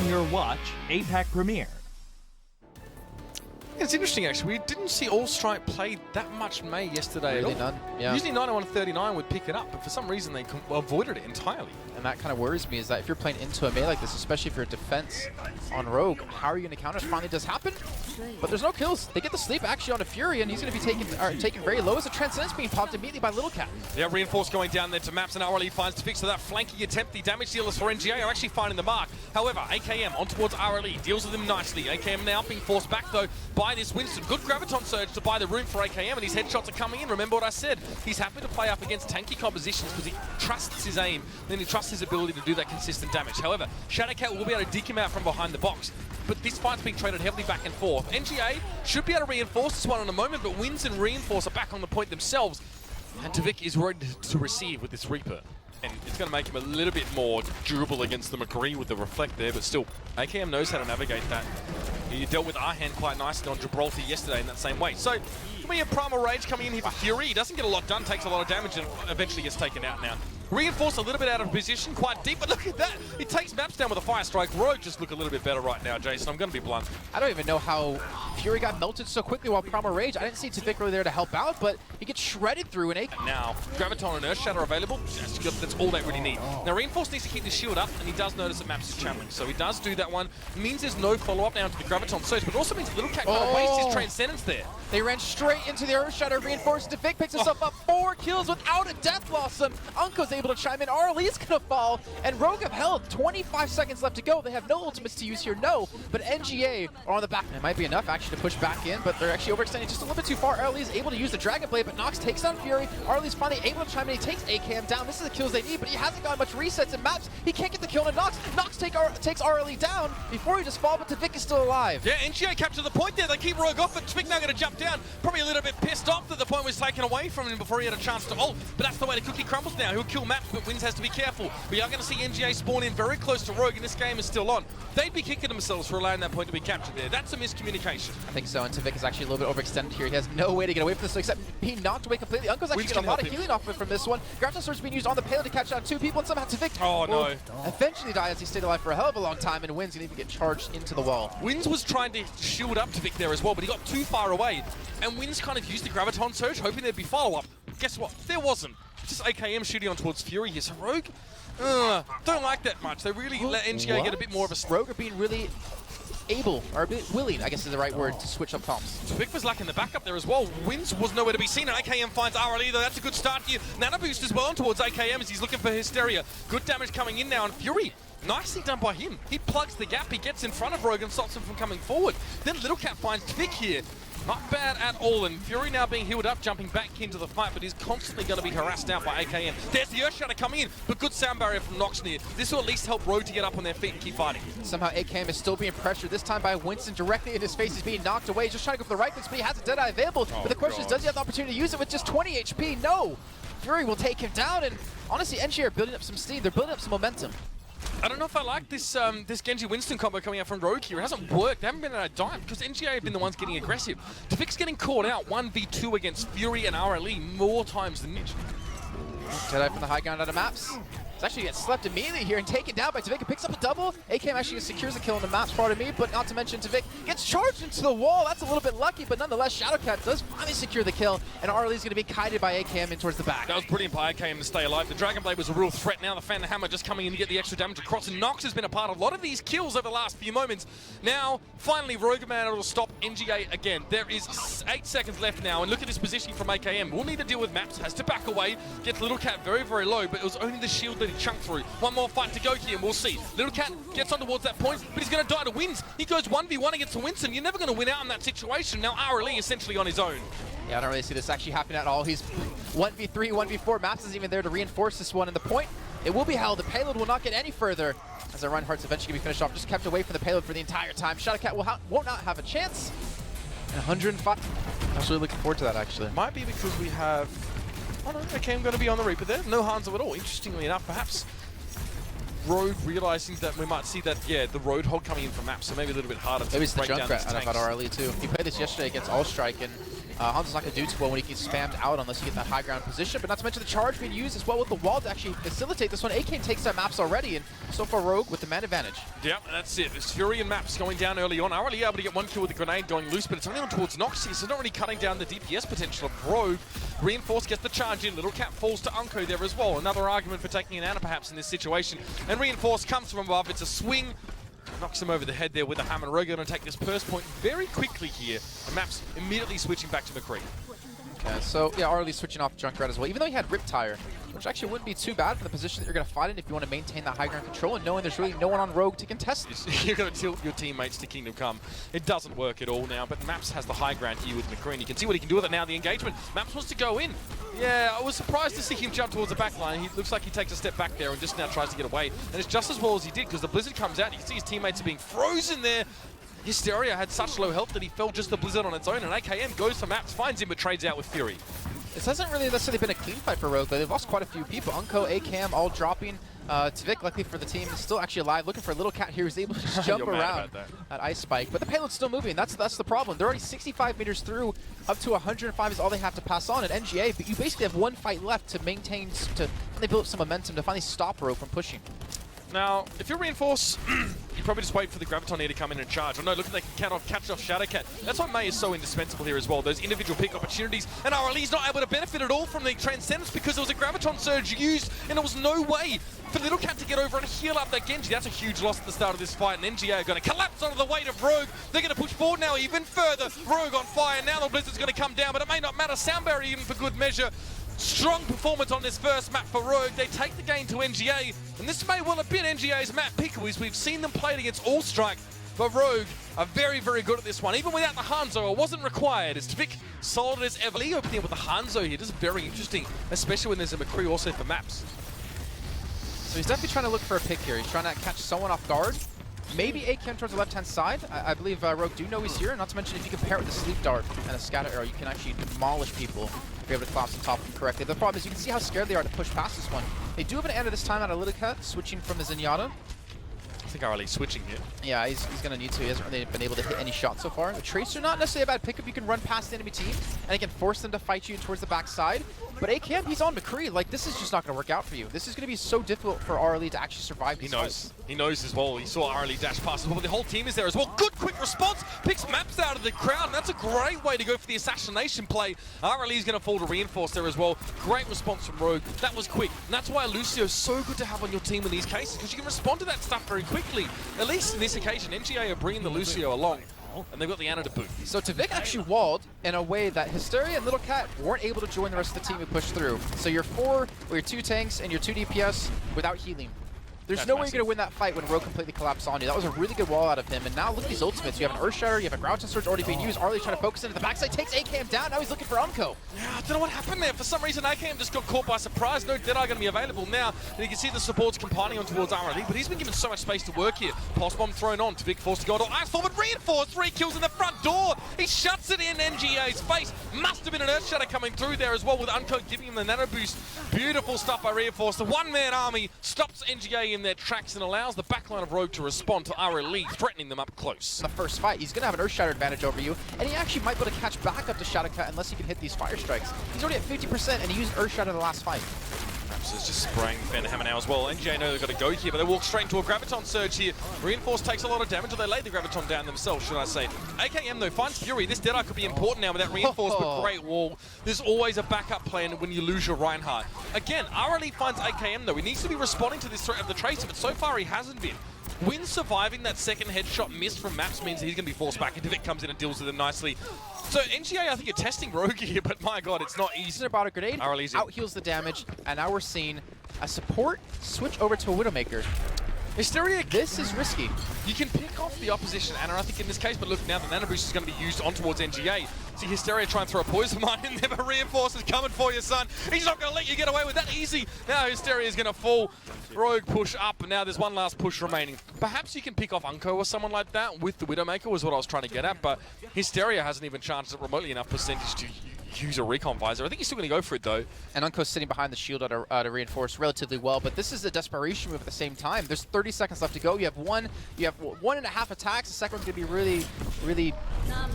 on your watch, APAC premiere. It's interesting actually, we didn't see All Strike play that much May yesterday Really at all. none, yeah. Usually 91-39 would pick it up, but for some reason they avoided it entirely. And that kind of worries me, is that if you're playing into a May like this, especially if you're a defense on Rogue, how are you going to counter? It finally does happen, but there's no kills. They get the sleep actually on a Fury, and he's going to be taken very low as a Transcendence being popped immediately by Little Cat. Yeah, Reinforce going down there to Maps, and RLE finds to fix so that flanking attempt. The damage dealers for NGA are actually finding the mark. However, AKM on towards RLE, deals with him nicely. AKM now being forced back though by this Winston. Good Graviton surge to buy the room for AKM, and his headshots are coming in. Remember what I said, he's happy to play up against tanky compositions because he trusts his aim, and he trusts his ability to do that consistent damage. However, Shadowcat will be able to dig him out from behind the box, but this fight's being traded heavily back and forth. NGA should be able to reinforce this one in a moment, but Wins and Reinforce are back on the point themselves, and Tavik is ready to receive with this Reaper. And it's going to make him a little bit more durable against the McCree with the Reflect there, but still, AKM knows how to navigate that. He dealt with Arhan quite nicely on Gibraltar yesterday in that same way. So, we have Primal Rage coming in here for Fury. He doesn't get a lot done, takes a lot of damage, and eventually gets taken out now. Reinforce a little bit out of position, quite deep, but look at that! He takes Maps down with a Fire Strike. Rogue just look a little bit better right now, Jason. I'm going to be blunt. I don't even know how Fury got melted so quickly while Primal Rage. I didn't see Tavik really there to help out, but he gets shredded through an AK. Now, Graviton and Earth Shatter available. That's all they really need. Now, Reinforce needs to keep the shield up, and he does notice that Maps is channeling, so he does do that one. It means there's no follow-up now to the Graviton surge, but it also means Little Cat kind of wastes his Transcendence there. They ran straight into the Earth Shatter. Reinforced. Tavik picks himself up 4 kills without a death loss. Unco's able to chime in. RLE's gonna fall, and Rogue have held 25 seconds left to go. They have no ultimates to use here, no, but NGA are on the back. It might be enough actually to push back in, but they're actually overextending just a little bit too far. RLE's able to use the Dragon Blade, but Nox takes down Fury. RLE's finally able to chime in. He takes AKM down. This is the kills they need, but he hasn't got much resets and Maps. He can't get the kill on Nox. Nox takes RLE down before he just falls, but Tavik is still alive. Yeah, NGA capture the point there. They keep Rogue off, but Tavik now going to jump down. Probably a little bit pissed off that the point was taken away from him before he had a chance to ult, but that's the way the cookie crumbles now. He'll kill Maps, but Wins has to be careful. We are going to see NGA spawn in very close to Rogue, and this game is still on. They'd be kicking themselves for allowing that point to be captured there. That's a miscommunication. I think so, and Tavik is actually a little bit overextended here. He has no way to get away from this except being knocked away completely. Unco's actually getting a lot of healing off from this one. Graviton Surge being used on the payload to catch down 2 people, and somehow Tavik will eventually die as he stayed alive for a hell of a long time, and Wins can even get charged into the wall. Wins was trying to shield up Tavik there as well, but he got too far away, and Wins kind of used the Graviton Surge, hoping there'd be follow-up. Guess what? There wasn't. Just AKM shooting on towards Fury here, so Rogue don't like that much. They really let NGA get a bit more of a... Rogue are being really able, or a bit willing, I guess is the right word, to switch up comps. Tavik was lacking the backup there as well. Wins was nowhere to be seen, and AKM finds RLE though. That's a good start here. Nano boost as well on towards AKM as he's looking for Hysteria. Good damage coming in now, and Fury, nicely done by him. He plugs the gap, he gets in front of Rogue and stops him from coming forward. Then Little Cat finds Tavik here. Not bad at all, and Fury now being healed up, jumping back into the fight, but he's constantly going to be harassed out by AKM. There's the Earth Shatter coming in, but good sound barrier from Nox near. This will at least help Rogue to get up on their feet and keep fighting. Somehow AKM is still being pressured, this time by Winston directly in his face. He's being knocked away, just trying to go for the right click, but he has a Deadeye available. But the question is, does he have the opportunity to use it with just 20 HP? No! Fury will take him down, and honestly, NGA are building up some steam. They're building up some momentum. I don't know if I like this this Genji Winston combo coming out from Rogue here. It hasn't worked. They haven't been at a dime because NGA have been the ones getting aggressive. Tavik's getting caught out 1v2 against Fury and RLE more times than Mitch. Jedi from the high ground out of Maps. It's actually gets slept immediately here and taken down by Tavik. It picks up a double. AKM actually secures the kill on the Maps, pardon me, but not to mention Tavik gets charged into the wall. That's a little bit lucky, but nonetheless, Shadowcat does finally secure the kill, and RLE is going to be kited by AKM in towards the back. That was brilliant by AKM to stay alive. The Dragon Blade was a real threat. Now the Phantom Hammer just coming in to get the extra damage across, and Nox has been a part of a lot of these kills over the last few moments. Now, finally, Rogue Man will stop NGA again. There is 8 seconds left now, and look at this positioning from AKM. We'll need to deal with Maps, has to back away, gets Little Cat very, very low, but it was only the shield that he chunked through. One more fight to go here, and we'll see. Little Cat gets on towards that point, but he's going to die to Wins. He goes 1v1 against Winston. You're never going to win out in that situation. Now RLE essentially on his own. Yeah, I don't really see this actually happening at all. He's 1v3, 1v4. Maps isn't even there to reinforce this one, and the point, it will be held. The payload will not get any further as our Reinhardt's eventually going to be finished off. Just kept away from the payload for the entire time. Shadowcat won't not have a chance. And 105. I was really looking forward to that, actually. Might be because we have... Oh no, okay, I'm going to be on the Reaper there. No Hanzo at all. Interestingly enough, perhaps Rogue realizing that we might see that, yeah, the Roadhog coming in from Maps, so maybe a little bit harder to maybe it's the break down Junkrat these out of RLE too. He played this yesterday against All Strike, and Hanzo's not going to do too well when he gets spammed out unless you get that high ground position, but not to mention the charge being used as well with the wall to actually facilitate this one. AKM takes that maps already, and so far Rogue with the man advantage. Yep, that's it. There's Fury and Maps going down early on. Are really able to get one kill with the grenade going loose, but it's only on towards Nox here, so not really cutting down the DPS potential of Rogue. Reinforce gets the charge in. Little Cat falls to Unco there as well. Another argument for taking an Ana perhaps in this situation. And Reinforce comes from above. It's a swing. Knocks him over the head there with a hammer. Rogue going to take this purse point very quickly here. And Maps immediately switching back to McCree. Okay, so yeah, Arlie switching off Junkrat as well, even though he had Rip Tire, which actually wouldn't be too bad for the position that you're going to fight in if you want to maintain that high ground control and knowing there's really no one on Rogue to contest this. You're going to tilt your teammates to Kingdom Come. It doesn't work at all now, but Maps has the high ground here with McCree. You can see what he can do with it now, the engagement. Maps wants to go in. Yeah, I was surprised to see him jump towards the back line. He looks like he takes a step back there and just now tries to get away. And it's just as well as he did because the Blizzard comes out. You can see his teammates are being frozen there. Hysteria had such low health that he fell just the Blizzard on its own, and AKM goes for Maps, finds him, but trades out with Fury. This hasn't really necessarily been a clean fight for Rogue, but they've lost quite a few people. Unco, AKM all dropping. Tvik, luckily for the team, is still actually alive, looking for a Little Cat here who's able to just jump around that ice spike. But the payload's still moving. That's the problem. They're already 65 meters through. Up to 105 is all they have to pass on at NGA, but you basically have one fight left to maintain, to finally build up some momentum to finally stop Rogue from pushing. Now, if you Reinforce, you probably just wait for the DeToNator to come in and charge. Oh no, look, they can catch off Shadowcat. That's why May is so indispensable here as well. Those individual pick opportunities. And RLE's not able to benefit at all from the Transcendence because there was a Graviton Surge used and there was no way for Little Cat to get over and heal up that Genji. That's a huge loss at the start of this fight. And NGA are going to collapse under the weight of Rogue. They're going to push forward now even further. Rogue on fire. Now the Blizzard's going to come down, but it may not matter. Sound barrier even for good measure. Strong performance on this first map for Rogue. They take the game to NGA, and this may well have been NGA's map pick. We've seen them played against All Strike, but Rogue are very, very good at this one. Even without the Hanzo, it wasn't required. As Tvik solid as ever. Lee opening with the Hanzo here. This is very interesting, especially when there's a McCree also for Maps. So he's definitely trying to look for a pick here. He's trying to catch someone off guard. Maybe AKM towards the left-hand side. I believe Rogue do know he's here, not to mention if you can pair it with a Sleep Dart and a Scatter Arrow, you can actually demolish people if you're able to collapse on top of them correctly. The problem is you can see how scared they are to push past this one. They do have an Ana this time out of Lunatic-Hai, switching from the Zenyatta. I think RLE's switching here. Yeah, he's going to need to. He hasn't really been able to hit any shots so far. The Tracer, not necessarily a bad pickup. You can run past the enemy team, and it can force them to fight you towards the backside. But AKM, he's on McCree. Like, this is just not going to work out for you. This is going to be so difficult for RLE to actually survive these fights. He knows as well. He saw RLE dash past as well, but the whole team is there as well. Good quick response. Picks Maps out of the crowd, and that's a great way to go for the assassination play. RLE is going to fall to Reinforce there as well. Great response from Rogue. That was quick. And that's why Lucio's so good to have on your team in these cases, because you can respond to that stuff very quickly. At least in this occasion, NGA are bringing the Lucio along. And they've got the Ana to boot. So Tvik actually walled in a way that Hysteria and Little Cat weren't able to join the rest of the team who pushed through. So you're 4 or your 2 tanks and your 2 DPS without healing. There's no way you're going to win that fight when Rogue completely collapsed on you. That was a really good wall out of him. And now look at these ultimates. You have an Earthshatter, you have a Grouch Surge already being used. Arlie's trying to focus into the backside, takes AKM down. Now he's looking for Unco. Yeah, I don't know what happened there. For some reason, AKM just got caught by surprise. No Deadeye going to be available now. And you can see the supports compiling on towards RLE, but he's been given so much space to work here. Pulse Bomb thrown on. Tvik forced to go to Ice Forward. Reinforced. 3 kills in the front door. He shuts it in NGA's face. Must have been an Earthshatter coming through there as well with Unco giving him the nano boost. Beautiful stuff by Reinforce. The one-man army stops NGA in their tracks and allows the backline of Rogue to respond to RLE, threatening them up close. The first fight, he's going to have an Earthshatter advantage over you, and he actually might be able to catch back up to Shadowcat unless he can hit these fire strikes. He's already at 50%, and he used Earthshatter in the last fight. Maps is just spraying the Phantom Hammer now as well. NGA know they've got to go here, but they walk straight into a Graviton Surge here. Reinforce takes a lot of damage, or they lay the Graviton down themselves, should I say. AKM, though, finds Fury. This Deadeye could be important now with that Reinforce, but great wall. There's always a backup plan when you lose your Reinhardt. Again, RLE finds AKM, though. He needs to be responding to this threat of the Tracer, but so far he hasn't been. Win surviving that second headshot missed from Maps means he's going to be forced back, and Tvik comes in and deals with him nicely. So NGA, I think you're testing Rogue here, but my god, it's not easy. They're about a grenade, out heals the damage, and now we're seeing a support switch over to a Widowmaker. Hysteria, this is risky. You can pick off the opposition, Ana, I think in this case, but look, now the nano boost is going to be used on towards NGA. See Hysteria try and throw a poison mine in there, but Reinforce is coming for you, son. He's not going to let you get away with that easy. Now Hysteria is going to fall. Rogue push up, and now there's one last push remaining. Perhaps you can pick off Unco or someone like that with the Widowmaker was what I was trying to get at, but Hysteria hasn't even charged it remotely enough percentage to use a recon visor. I think he's still going to go for it though. And Unco's sitting behind the shield to reinforce relatively well, but this is a desperation move at the same time. There's 30 seconds left to go. You have 1.5 attacks. The second one's going to be really really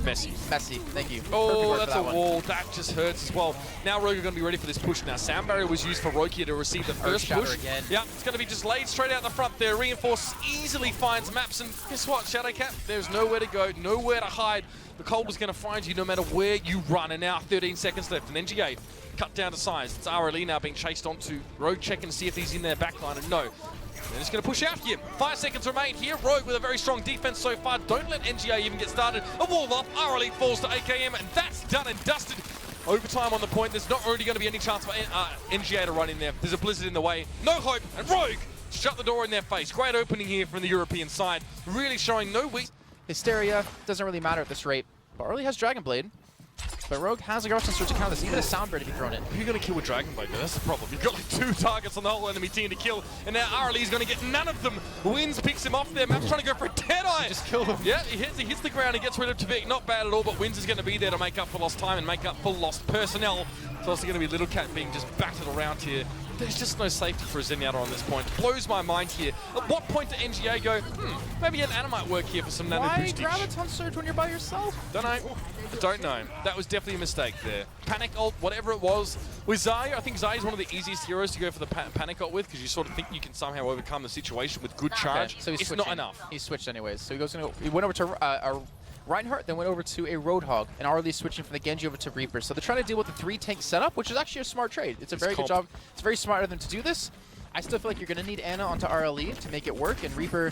Messy. messy. Thank you. Perfect Oh, word that's for a that one. wall. That just hurts as well. Now Rogue are going to be ready for this push. Now Sound Barrier was used for Rogue here to receive the first Shatter push. again. Yeah, it's going to be just laid straight out the front there. Reinforce easily finds maps, and guess what, Shadowcat? There's nowhere to go, nowhere to hide. The cold is going to find you no matter where you run. And now 13 seconds left. And NGA cut down to size. It's RLE now being chased onto Rogue, checking to see if he's in their backline, and no. They're just going to push out here. 5 seconds remain here. Rogue with a very strong defense so far. Don't let NGA even get started. A wall off. RLE falls to AKM, and that's done and dusted. Overtime on the point. There's not really going to be any chance for NGA to run in there. There's a blizzard in the way. No hope. And Rogue shut the door in their face. Great opening here from the European side. Really showing no weakness. Hysteria doesn't really matter at this rate. But early has Dragon Blade. But Rogue has a Garrison Switch to counter this. Even a Sound Bird to be thrown in. Who are you going to kill with Dragon Blade? That's the problem. You've got like 2 targets on the whole enemy team to kill, and now RLE is going to get none of them. Wins picks him off there. Map's trying to go for a Deadeye. Just kill him. Yeah, he hits the ground and gets rid of Tavik. Not bad at all, but Wins is going to be there to make up for lost time and make up for lost personnel. It's also going to be Little Cat being just battered around here. There's just no safety for a Zenyatta on this point. Blows my mind here. At what point do NGA go, maybe an Ana might work here for some nano Why boostage? Graviton Surge when you're by yourself? Don't know. Don't know. That was definitely a mistake there. Panic ult, whatever it was. With Zai, I think Zai is one of the easiest heroes to go for the panic ult with, because you sort of think you can somehow overcome the situation with good charge. Okay, so he's it's switching. not enough. He switched anyways. So he went over to a Reinhardt, then went over to a Roadhog, and RLE switching from the Genji over to Reaper. So they're trying to deal with the 3-tank setup, which is actually a smart trade. It's a very good job. It's very smart of them to do this. I still feel like you're going to need Ana onto RLE to make it work, and Reaper,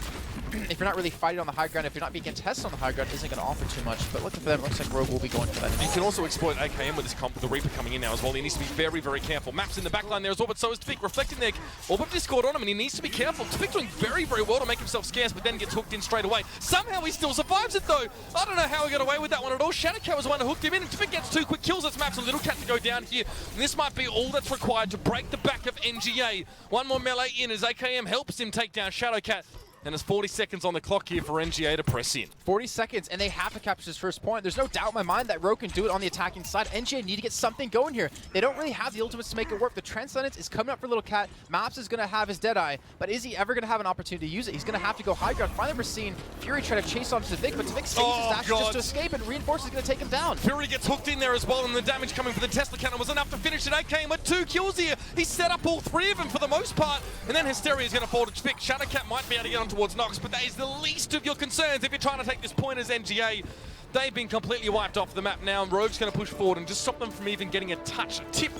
if you're not really fighting on the high ground, if you're not being contested on the high ground, isn't going to offer too much. But looking for them, looks like Rogue will be going for that. You can also exploit AKM with this comp with the Reaper coming in now as well. He needs to be very, very careful. Maps in the backline there as well, but so is Tavik reflecting there. Orb of Discord on him, and he needs to be careful. Tavik doing very, very well to make himself scarce, but then gets hooked in straight away. Somehow he still survives it though. I don't know how he got away with that one at all. Shadowcat was the one who hooked him in, and Tavik gets 2 quick kills. That's Maps and Little Cat to go down here. And this might be all that's required to break the back of NGA. One more melee in as AKM helps him take down Shadowcat. And there's 40 seconds on the clock here for NGA to press in. 40 seconds, and they have to capture this first point. There's no doubt in my mind that Rogue can do it on the attacking side. NGA need to get something going here. They don't really have the ultimates to make it work. The Transcendence is coming up for Little Cat. Maps is going to have his Deadeye, but is he ever going to have an opportunity to use it? He's going to have to go high ground. Finally, we're seeing Fury try to chase onto Tavik, but Tavik saves his dash just to escape, and Reinforce is going to take him down. Fury gets hooked in there as well, and the damage coming from the Tesla cannon was enough to finish it. AKM with 2 kills here. He set up all 3 of them for the most part, and then Hysteria is going to fall to Tavik. Shadowcat might be able to get on towards Nox, but that is the least of your concerns if you're trying to take this point as NGA. They've been completely wiped off the map now, and Rogue's going to push forward and just stop them from even getting a touch, a tip,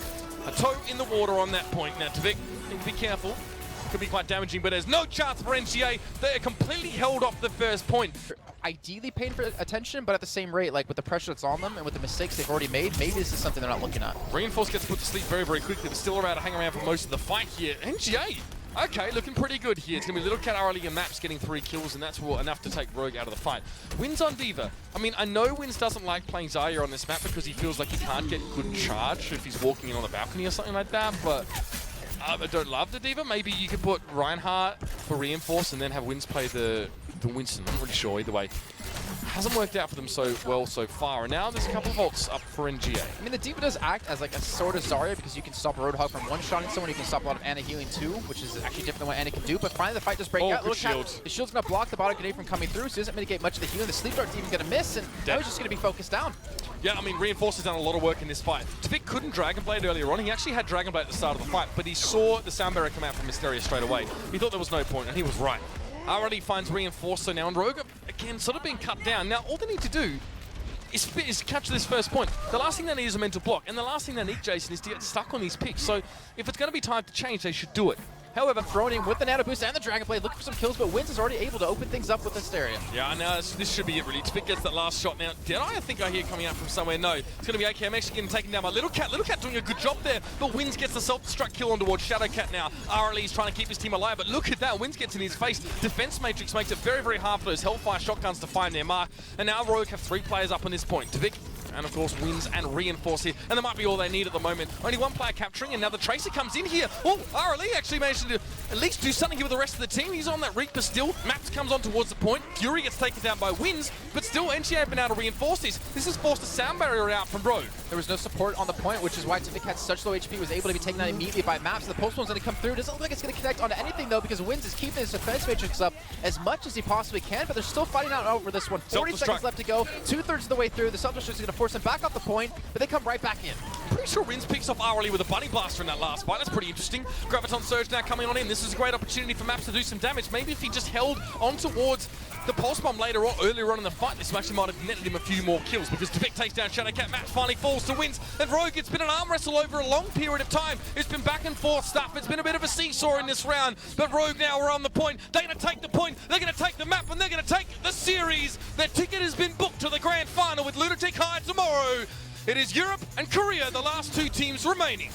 a toe in the water on that point. Now, Tavik, need to be careful. Could be quite damaging, but there's no chance for NGA. They are completely held off the first point. Ideally paying for attention, but at the same rate, like with the pressure that's on them and with the mistakes they've already made, maybe this is something they're not looking at. Reinforce gets put to sleep very, very quickly, but still around to hang around for most of the fight here. NGA, okay, looking pretty good here. It's going to be Little Cat, RLE, and Maps getting 3 kills, and that's enough to take Rogue out of the fight. Wins on D.Va. I mean, I know Wins doesn't like playing Zarya on this map because he feels like he can't get good charge if he's walking in on the balcony or something like that, but I don't love the D.Va. Maybe you could put Reinhardt for Reinforce and then have Wins play the Winston. I'm not really sure either way. Hasn't worked out for them so well so far, and now there's a couple of ults up for NGA. I mean, the D.Va does act as like a sort of Zarya because you can stop Roadhog from one-shotting someone, you can stop a lot of Ana healing too, which is actually different than what Ana can do, but finally the fight does break out. Good shield. The shield's going to block the bottom grenade from coming through, so he doesn't mitigate much of the healing. The Sleep Dart's even going to miss, and now he's just going to be focused down. Yeah, I mean, Reinforce has done a lot of work in this fight. Tavik couldn't Dragon Blade earlier on. He actually had Dragon Blade at the start of the fight, but he saw the Sound Barrier come out from Mysteria straight away. He thought there was no point, and he was right. RLE finds Reinforce, so now, and Rogue, again, sort of being cut down. Now, all they need to do is capture this first point. The last thing they need is a mental block, and the last thing they need, Jason, is to get stuck on these picks. So, if it's going to be time to change, they should do it. However, thrown in with the Nano Boost and the Dragon Blade, looking for some kills, but Wins is already able to open things up with Hysteria. Yeah, now this should be it, really. Tavik gets that last shot now. Deadeye, I think I hear coming out from somewhere. No, it's going to be AKM actually getting taken down by Little Cat. Little Cat doing a good job there, but Wins gets the self-destruct kill on towards Shadowcat now. RLE is trying to keep his team alive, but look at that. Wins gets in his face. Defense Matrix makes it very, very hard for those Hellfire shotguns to find their mark. And now Rogue have 3 players up on this point. Tavik, and of course Wins and Reinforce here, and that might be all they need at the moment. Only 1 player capturing, and now the Tracer comes in here. Oh, RLE actually managed to at least do something here with the rest of the team. He's on that Reaper still. Maps comes on towards the point. Fury gets taken down by Wins, but still NGA have been able to reinforce this. This has forced a sound barrier out from Rogue. There was no support on the point, which is why Tivik had such low HP, was able to be taken out immediately by Maps. The pulse one's going to come through. Doesn't look like it's going to connect onto anything, though, because Wins is keeping his defense matrix up as much as he possibly can, but they're still fighting out over this one. 40 seconds left to go, 2/3 of the way through. The self-destruct is going to force him back off the point, but they come right back in. Pretty sure Rins picks off Hourly with a Bunny Blaster in that last fight. That's pretty interesting. Graviton Surge now coming on in. This is a great opportunity for Maps to do some damage. Maybe if he just held on towards the Pulse Bomb later or earlier on in the fight, this actually might have netted him a few more kills, because Tevik takes down Shadowcat. Maps finally falls to Wins, and Rogue, it's been an arm wrestle over a long period of time. It's been back and forth stuff. It's been a bit of a seesaw in this round, but Rogue now are on the point. They're going to take the point, they're going to take the map, and they're going to take the series. Their ticket has been booked to the grand final with Lunatic-Hai tomorrow. It is Europe and Korea, the last two teams remaining.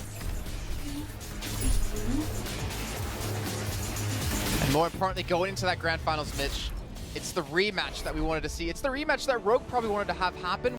And more importantly, going into that grand finals, Mitch, it's the rematch that we wanted to see. It's the rematch that Rogue probably wanted to have happen.